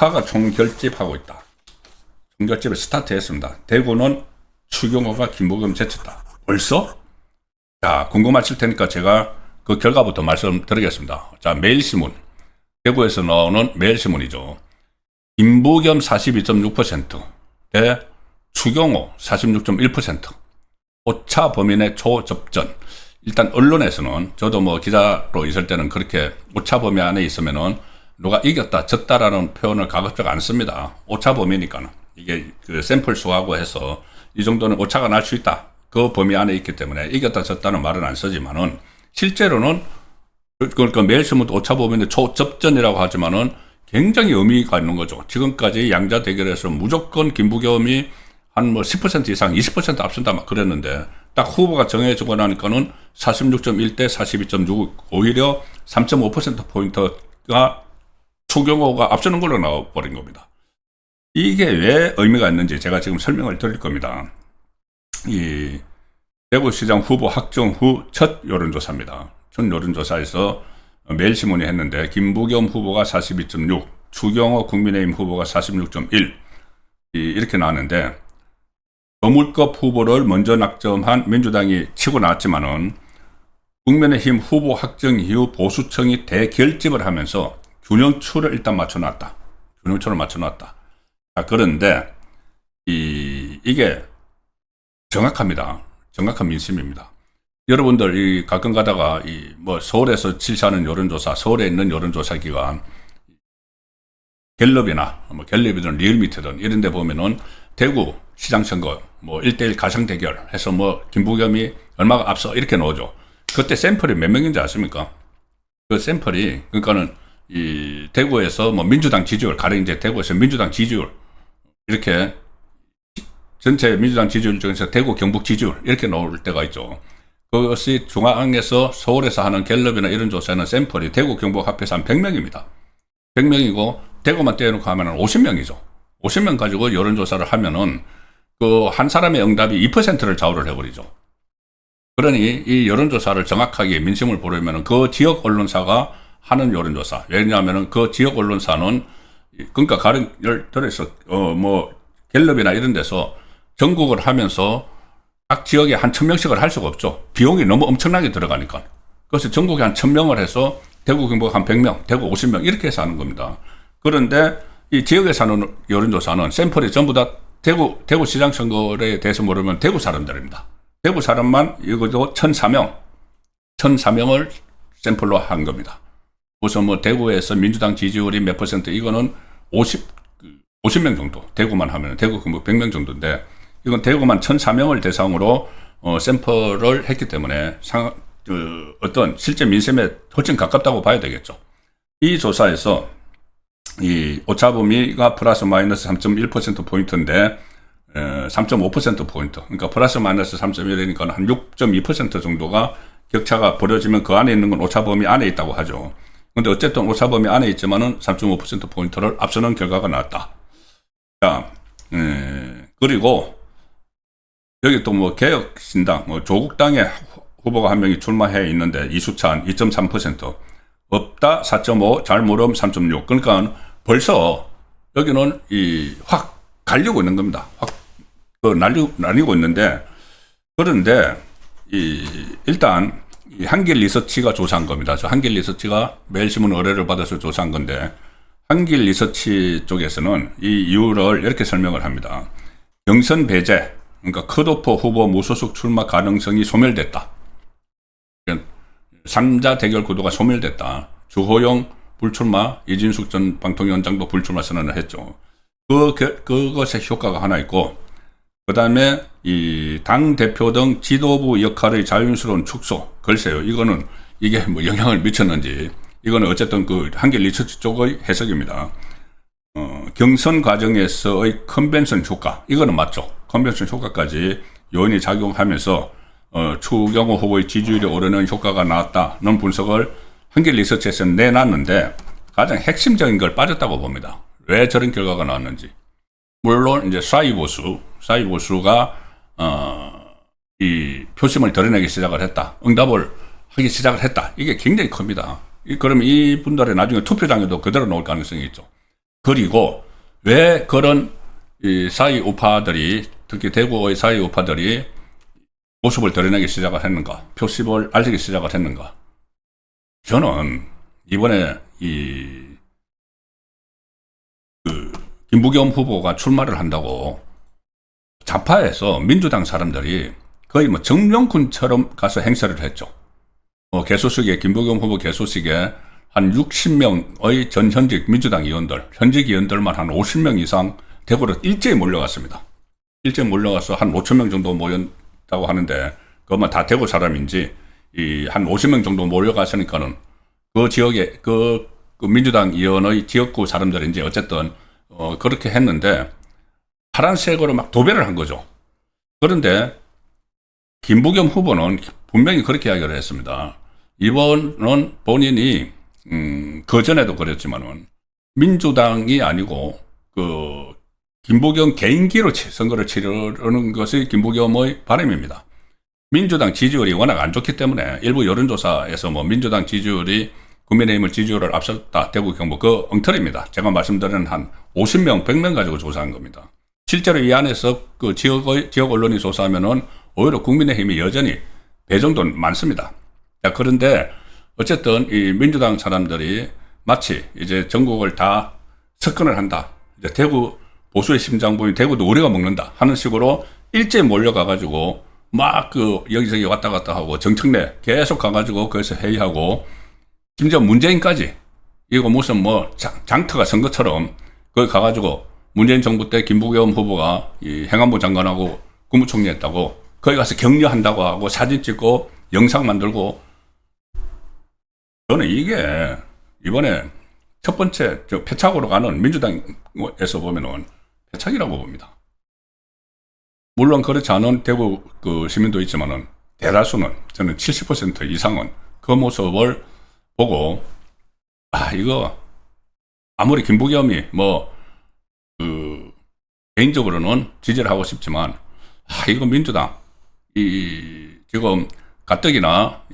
우파가 총결집하고 있다. 총결집을 스타트했습니다. 대구는 추경호가 김부겸 제쳤다. 벌써? 자, 궁금하실 테니까 제가 그 결과부터 말씀드리겠습니다. 자, 매일신문. 대구에서 나오는 매일신문이죠. 김부겸 42.6% 대 추경호 46.1%. 오차 범인의 초접전. 일단 언론에서는 저도 뭐 기자로 있을 때는 그렇게 오차 범위 안에 있으면은 누가 이겼다 졌다라는 표현을 가급적 안 씁니다. 오차 범위니까는 이게 그 샘플 수하고 해서 이 정도는 오차가 날 수 있다. 그 범위 안에 있기 때문에 이겼다 졌다는 말은 안 쓰지만은 실제로는 그러니까 매일신문도 오차 범위의 초접전이라고 하지만은 굉장히 의미가 있는 거죠. 지금까지 양자 대결에서 무조건 김부겸이 한 뭐 10% 이상 20% 앞선다 막 그랬는데 딱 후보가 정해지고 나니까는 46.1 대 42.6 오히려 3.5%포인트가 추경호가 앞서는 걸로 나와버린 겁니다. 이게 왜 의미가 있는지 제가 지금 설명을 드릴 겁니다. 이 대구시장 후보 확정 후 첫 여론조사입니다. 첫 여론조사에서 매일신문이 했는데 김부겸 후보가 42.6, 추경호 국민의힘 후보가 46.1 이렇게 나왔는데 거물급 후보를 먼저 낙점한 민주당이 치고 나왔지만은 국민의힘 후보 확정 이후 보수층이 대결집을 하면서 균형추를 일단 맞춰놨다. 균형추를 맞춰놨다. 자, 그런데 이게 정확합니다. 정확한 민심입니다. 여러분들 이 가끔 가다가 이 뭐 서울에서 실시하는 여론조사, 서울에 있는 여론조사 기관 갤럽이나 뭐 갤럽이든 리얼미터든 이런 데 보면은 대구 시장 선거 뭐 1대1 가상 대결 해서 뭐 김부겸이 얼마가 앞서 이렇게 나오죠. 그때 샘플이 몇 명인지 아십니까? 그 샘플이 그러니까는 이 대구에서 뭐 민주당 지지율 가령 이제 대구에서 민주당 지지율 이렇게 전체 민주당 지지율 중에서 대구 경북 지지율 이렇게 나올 때가 있죠. 그것이 중앙에서 서울에서 하는 갤럽이나 이런 조사는 샘플이 대구 경북 합해서 한 100명입니다. 100명이고 대구만 떼어놓고 하면 50명이죠. 50명 가지고 여론조사를 하면은 그 한 사람의 응답이 2%를 좌우를 해버리죠. 그러니 이 여론조사를 정확하게 민심을 보려면은 그 지역 언론사가 하는 여론조사. 왜냐하면은 그 지역 언론사는 그러니까 가령을 들어서 뭐 갤럽이나 이런 데서 전국을 하면서 각 지역에 한 1000명씩을 할 수가 없죠. 비용이 너무 엄청나게 들어가니까. 그래서 전국에 한 1000명을 해서 대구 경북 한 100명, 대구 50명 이렇게 해서 하는 겁니다. 그런데 이 지역에서 하는 여론조사는 샘플이 전부 다 대구 시장 선거에 대해서 모르면 대구 사람들입니다. 대구 사람만 이것도 1004명을 샘플로 한 겁니다. 우선 뭐 대구에서 민주당 지지율이 몇 %, 이거는 50명 정도, 대구만 하면 대구 경북 100명 정도인데 이건 대구만 1004명을 대상으로 샘플을 했기 때문에 어떤 실제 민심에 훨씬 가깝다고 봐야 되겠죠. 이 조사에서 이 오차 범위가 플러스 마이너스 3.1%포인트인데 3.5%포인트, 그러니까 플러스 마이너스 3.1이니까 한 6.2% 정도가 격차가 벌어지면 그 안에 있는 건 오차 범위 안에 있다고 하죠. 근데 어쨌든 오차 범위 안에 있지만은 3.5%포인트를 앞서는 결과가 나왔다. 자, 그리고 여기 또 뭐 개혁신당, 뭐 조국당의 후보가 한 명이 출마해 있는데 이수찬 2.3%, 없다 4.5, 잘 모름 3.6. 그러니까 벌써 여기는 확 갈리고 있는 겁니다. 확 나뉘고 있는데, 그런데 일단 한길 리서치가 조사한 겁니다. 저 한길 리서치가 매일신문 의뢰를 받아서 조사한 건데, 한길 리서치 쪽에서는 이 이유를 이렇게 설명을 합니다. 경선 배제, 그러니까 컷오프 후보 무소속 출마 가능성이 소멸됐다. 3자 대결 구도가 소멸됐다. 주호영 불출마, 이진숙 전 방통위원장도 불출마 선언을 했죠. 그것의 효과가 하나 있고, 그 다음에 이 당 대표 등 지도부 역할의 자연스러운 축소. 글쎄요, 이게 뭐 영향을 미쳤는지, 이거는 어쨌든 그 한길 리서치 쪽의 해석입니다. 경선 과정에서의 컨벤션 효과, 이거는 맞죠. 컨벤션 효과까지 요인이 작용하면서 추경호 후보의 지지율이 오르는 효과가 나왔다는 분석을 한길 리서치에서 내놨는데 가장 핵심적인 걸 빠졌다고 봅니다. 왜 저런 결과가 나왔는지. 물론 이제 사이 보수가 이 표심을 드러내기 시작을 했다. 응답을 하기 시작을 했다. 이게 굉장히 큽니다. 그러면 이분들의 나중에 투표장에도 그대로 나올 가능성이 있죠. 그리고 왜 그런 이 사이 우파들이, 특히 대구의 사이 우파들이 모습을 드러내기 시작을 했는가, 표심을 알리기 시작을 했는가. 저는 이번에 김부겸 후보가 출마를 한다고 좌파에서 민주당 사람들이 거의 뭐 정명군처럼 가서 행사를 했죠. 개소식에, 김부겸 후보 개소식에 한 60명의 전 현직 민주당 의원들, 현직 의원들만 한 50명 이상 대구로 일제히 몰려갔습니다. 일제히 몰려가서 한 5천 명 정도 모였다고 하는데, 그것만 다 대구 사람인지, 한 50명 정도 몰려갔으니까는 그 지역에, 그 민주당 의원의 지역구 사람들인지 어쨌든, 그렇게 했는데, 파란색으로 막 도배를 한 거죠. 그런데, 김부겸 후보는 분명히 그렇게 이야기를 했습니다. 이번은 본인이, 그전에도 그랬지만은, 민주당이 아니고, 김부겸 개인기로 선거를 치르는 것이 김부겸의 바람입니다. 민주당 지지율이 워낙 안 좋기 때문에 일부 여론조사에서 뭐 민주당 지지율이 국민의힘을 지지율을 앞섰다, 대구 경북, 그 엉터리입니다. 제가 말씀드린 한 50명, 100명 가지고 조사한 겁니다. 실제로 이 안에서 그 지역 언론이 조사하면은 오히려 국민의힘이 여전히 배 정도 많습니다. 자, 그런데 어쨌든 이 민주당 사람들이 마치 이제 전국을 다 석권을 한다. 이제 대구 보수의 심장부인 대구도 우리가 먹는다 하는 식으로 일제히 몰려가가지고 막 여기저기 왔다 갔다 하고 정청래 계속 가가지고 거기서 회의하고 심지어 문재인까지 이거 무슨 뭐 장터가 선거처럼 거기 가가지고 문재인 정부 때 김부겸 후보가 이 행안부 장관하고 국무총리 했다고 거기 가서 격려한다고 하고 사진 찍고 영상 만들고, 저는 이게 이번에 첫 번째 패착으로 가는 민주당에서 보면은 패착이라고 봅니다. 물론 그렇지 않은 대구 시민도 있지만은 대다수는, 저는 70% 이상은 그 모습을 보고, 이거 아무리 김부겸이 개인적으로는 지지를 하고 싶지만, 이거 민주당 지금 가뜩이나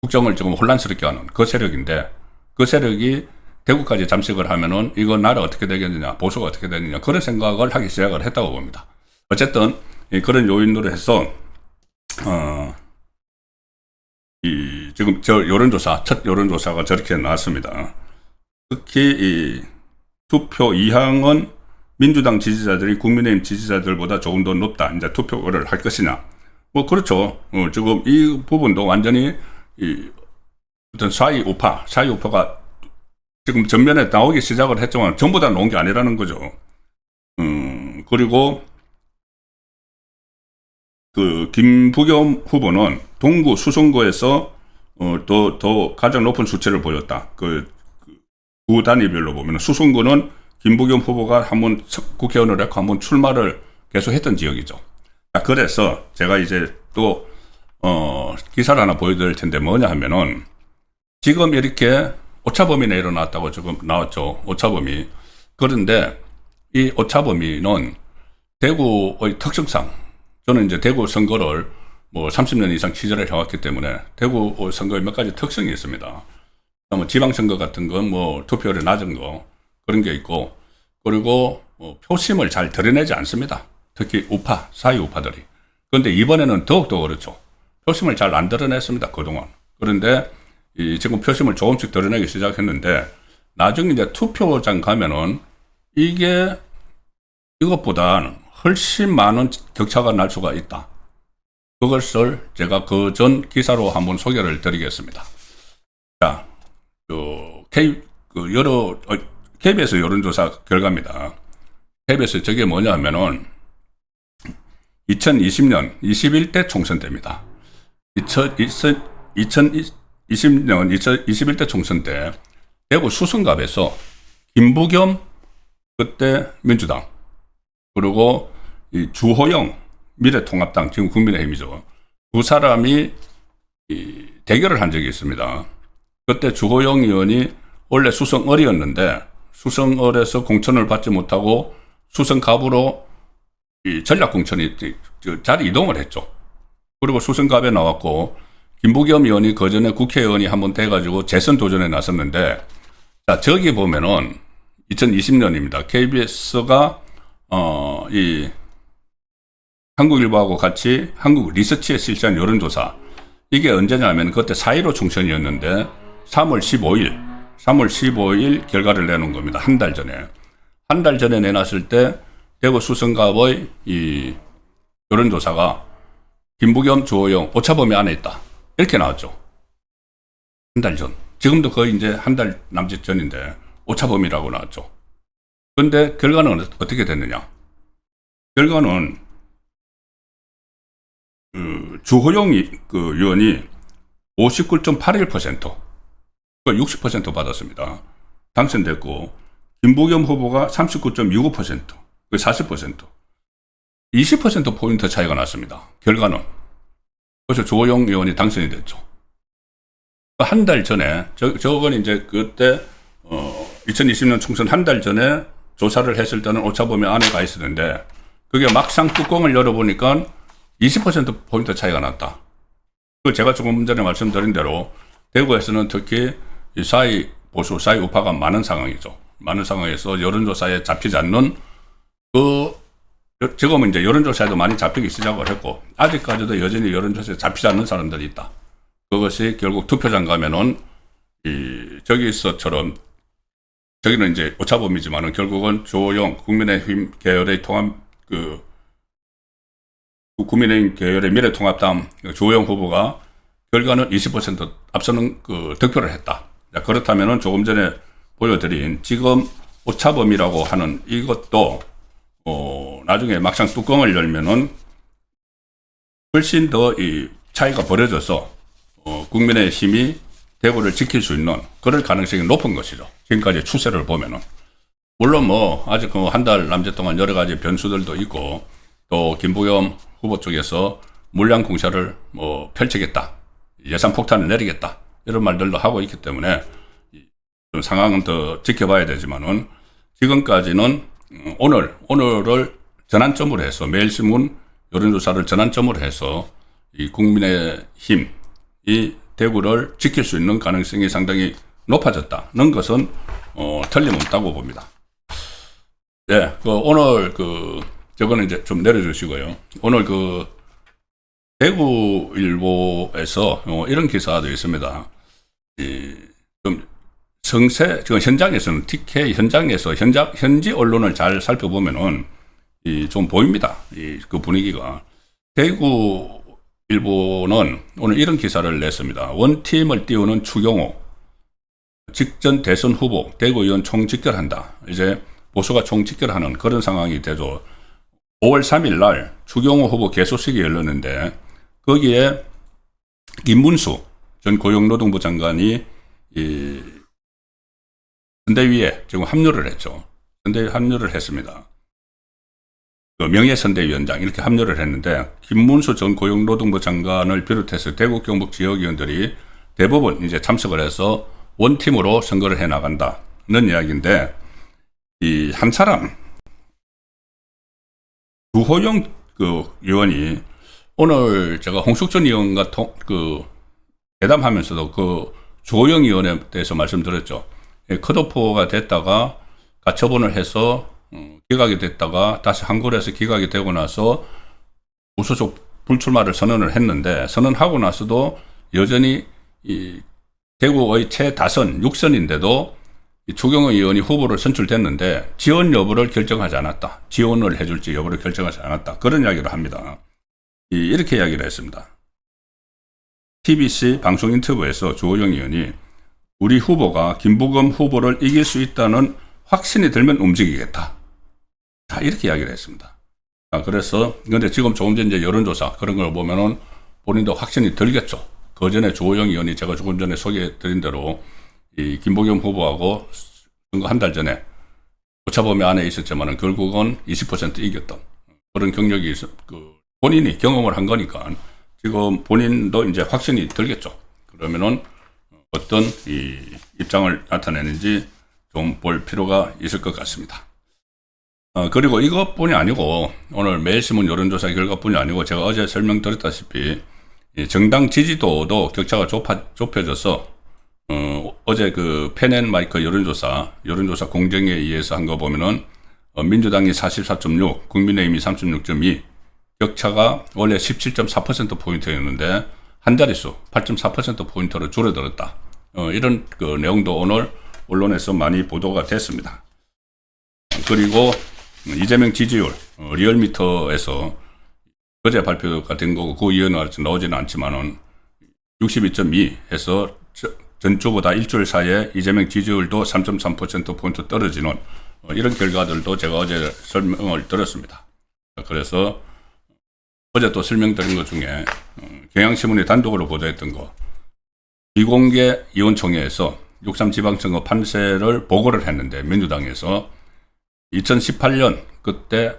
국정을 지금 혼란스럽게 하는 그 세력인데, 그 세력이 대구까지 잠식을 하면은 이거 나라 어떻게 되겠느냐, 보수가 어떻게 되느냐, 그런 생각을 하기 시작을 했다고 봅니다. 어쨌든 그런 요인으로 해서 지금 첫 여론조사가 저렇게 나왔습니다. 특히 투표 이항은 민주당 지지자들이 국민의힘 지지자들보다 조금 더 높다. 이제 투표를 할 것이냐. 그렇죠. 지금 이 부분도 완전히 어떤 사이 우파가 지금 전면에 나오기 시작을 했지만 전부 다 나온 게 아니라는 거죠. 그리고 김부겸 후보는 동구 수성구에서 더 가장 높은 수치를 보였다. 구 단위별로 보면 수성구는 김부겸 후보가 한번 국회의원을 했고 한번 출마를 계속 했던 지역이죠. 그래서 제가 이제 또 기사를 하나 보여드릴 텐데 뭐냐 하면은, 지금 이렇게 오차범위가 일어났다고 지금 나왔죠. 오차범위. 그런데 이 오차범위는 대구의 특성상, 저는 이제 대구 선거를 30년 이상 취재를 해왔기 때문에 대구 선거에 몇 가지 특성이 있습니다. 지방선거 같은 건 투표율이 낮은 거, 그런 게 있고, 그리고 표심을 잘 드러내지 않습니다. 특히 사이 우파들이. 그런데 이번에는 더욱더 그렇죠. 표심을 잘 안 드러냈습니다, 그동안. 그런데 지금 표심을 조금씩 드러내기 시작했는데, 나중에 이제 투표장 가면은 이것보다는 훨씬 많은 격차가 날 수가 있다. 그것을 제가 그 전 기사로 한번 소개를 드리겠습니다. 자, KBS 여론조사 결과입니다. KBS 저게 뭐냐 하면은 2020년 21대 총선 때입니다. 2020년 21대 총선 때 대구 수성갑에서 김부겸 그때 민주당, 그리고 주호영 미래통합당, 지금 국민의힘이죠. 두 사람이 대결을 한 적이 있습니다. 그때 주호영 의원이 원래 수성을이었는데 수성을에서 공천을 받지 못하고 수성갑으로 전략공천이 자리 이동을 했죠. 그리고 수성갑에 나왔고, 김부겸 의원이 그전에 국회의원이 한번 돼가지고 재선 도전에 나섰는데, 자, 저기 보면은 2020년입니다. KBS가 이 한국일보하고 같이 한국 리서치에 실시한 여론조사, 이게 언제냐면 그때 4.15 총선이었는데 3월 15일 결과를 내놓은 겁니다. 한 달 전에. 한 달 전에 내놨을 때 대구 수성갑의 이 여론조사가 김부겸, 주호영, 오차범위 안에 있다, 이렇게 나왔죠. 한 달 전. 지금도 거의 이제 한 달 남짓 전인데 오차범위라고 나왔죠. 그런데 결과는 어떻게 됐느냐? 결과는 주호영 의원이 59.81%, 60% 받았습니다. 당선됐고, 김부겸 후보가 39.65%, 40%, 20%포인트 차이가 났습니다. 결과는. 그래서 주호영 의원이 당선이 됐죠. 한 달 전에, 저건 이제 그때, 2020년 총선 한 달 전에 조사를 했을 때는 오차범위 안에 가 있었는데, 그게 막상 뚜껑을 열어보니까 20%포인트 차이가 났다. 그 제가 조금 전에 말씀드린 대로 대구에서는 특히 이 사이 보수, 사이 우파가 많은 상황이죠. 많은 상황에서 여론조사에 잡히지 않는 지금은 이제 여론조사에도 많이 잡히기 시작을 했고, 아직까지도 여전히 여론조사에 잡히지 않는 사람들이 있다. 그것이 결국 투표장 가면은 저기서처럼, 저기는 이제 오차범위지만은 결국은 주호영 국민의힘 계열의 국민의힘 계열의 미래통합당 주호영 후보가 결과는 20% 앞서는 득표를 했다. 그렇다면은 조금 전에 보여드린 지금 오차범위라고 하는 이것도 나중에 막상 뚜껑을 열면은 훨씬 더 이 차이가 벌어져서 국민의힘이 대구를 지킬 수 있는 그럴 가능성이 높은 것이죠. 지금까지 추세를 보면은. 물론 뭐 아직 한 달 남짓 동안 여러 가지 변수들도 있고, 또 김부겸 후보 쪽에서 물량 공세를 펼치겠다, 예산 폭탄을 내리겠다, 이런 말들도 하고 있기 때문에 좀 상황은 더 지켜봐야 되지만은, 지금까지는 오늘을 전환점으로 해서, 매일신문 여론조사를 전환점으로 해서 이 국민의힘 이 대구를 지킬 수 있는 가능성이 상당히 높아졌다는 것은 틀림없다고 봅니다. 네, 오늘 저거는 이제 좀 내려주시고요. 오늘 대구일보에서 이런 기사도 있습니다. 좀 지금 현장에서는, TK 현장에서 현지 언론을 잘 살펴보면은 좀 보입니다. 그 분위기가. 대구일보는 오늘 이런 기사를 냈습니다. 원팀을 띄우는 추경호 직전 대선 후보 대구의원 총직결한다. 이제 보수가 총직결하는 그런 상황이 되죠. 5월 3일 날 추경호 후보 개소식이 열렸는데, 거기에 김문수 전 고용노동부 장관이 선대위에 지금 합류를 했죠. 선대위 합류를 했습니다. 명예선대위원장 이렇게 합류를 했는데, 김문수 전 고용노동부 장관을 비롯해서 대구 경북 지역위원들이 대부분 이제 참석을 해서 원팀으로 선거를 해 나간다는 이야기인데, 이 한 사람 주호영 의원이 오늘 제가 홍숙전 의원과 대담하면서도 주호영 의원에 대해서 말씀드렸죠. 컷오프가 됐다가 가처분을 해서 기각이 됐다가 다시 항고를 해서 기각이 되고 나서 무소속 불출마를 선언을 했는데, 선언하고 나서도 여전히 이 대구의 최다선 6선인데도 추경호 의원이 후보를 선출됐는데 지원 여부를 결정하지 않았다. 지원을 해줄지 여부를 결정하지 않았다. 그런 이야기를 합니다. 이렇게 이야기를 했습니다. TBC 방송 인터뷰에서 주호영 의원이 우리 후보가 김부겸 후보를 이길 수 있다는 확신이 들면 움직이겠다. 자, 이렇게 이야기를 했습니다. 그래서 근데 지금 조금 전 이제 여론조사 그런 걸 보면은 본인도 확신이 들겠죠. 그 전에 주호영 의원이 제가 조금 전에 소개해드린 대로 이 김부겸 후보하고 선거 한 달 전에 오차범위 안에 있었지만은 결국은 20% 이겼던 그런 경력이 본인이 경험을 한 거니까 지금 본인도 이제 확신이 들겠죠. 그러면은 어떤 이 입장을 나타내는지 좀 볼 필요가 있을 것 같습니다. 그리고 이것뿐이 아니고 오늘 매일신문 여론조사 결과뿐이 아니고 제가 어제 설명드렸다시피 정당 지지도도 격차가 좁혀져서 어제 그 펜앤마이크 여론조사 공정에 의해서 한 거 보면은 민주당이 44.6, 국민의힘이 36.2, 격차가 원래 17.4%포인트였는데 한 자릿수 8.4%포인트로 줄어들었다. 이런 그 내용도 오늘 언론에서 많이 보도가 됐습니다. 그리고 이재명 지지율 리얼미터에서 어제 발표가 된 거고 그 이유는 아직 나오지는 않지만은 62.2 해서 전주보다 일주일 사이에 이재명 지지율도 3.3%포인트 떨어지는 이런 결과들도 제가 어제 설명을 드렸습니다. 그래서 어제 또 설명드린 것 중에 경향신문이 단독으로 보도했던 거 비공개 의원총회에서 6.3 지방선거 판세를 보고를 했는데 민주당에서 2018년 그때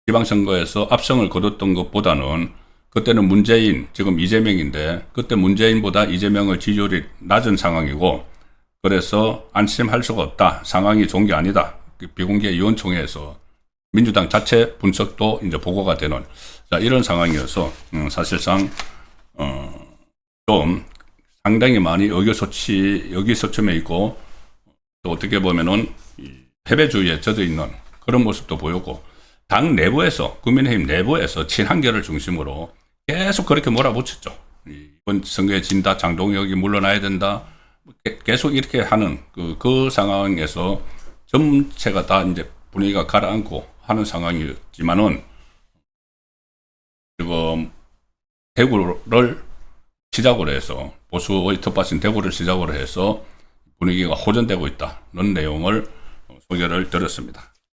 지방선거에서 압승을 거뒀던 것보다는 그때는 문재인, 지금 이재명인데 그때 문재인보다 이재명의 지지율이 낮은 상황이고 그래서 안심할 수가 없다. 상황이 좋은 게 아니다. 비공개 의원총회에서 민주당 자체 분석도 이제 보고가 되는 이런 상황이어서 사실상 좀 상당히 많이 여기소침해 있고 또 어떻게 보면은 패배주의에 젖어 있는 그런 모습도 보였고 당 내부에서 국민의힘 내부에서 친한결을 중심으로 계속 그렇게 몰아붙였죠. 이번 선거에 진다, 장동혁이 물러나야 된다, 계속 이렇게 하는 그 상황에서 전체가 다 이제 분위기가 가라앉고 하는 상황이었지만은 지금 대구를 시작으로 해서 보수의 텃밭인 대구를 시작으로 해서 분위기가 호전되고 있다는 내용을 소개를 드렸습니다.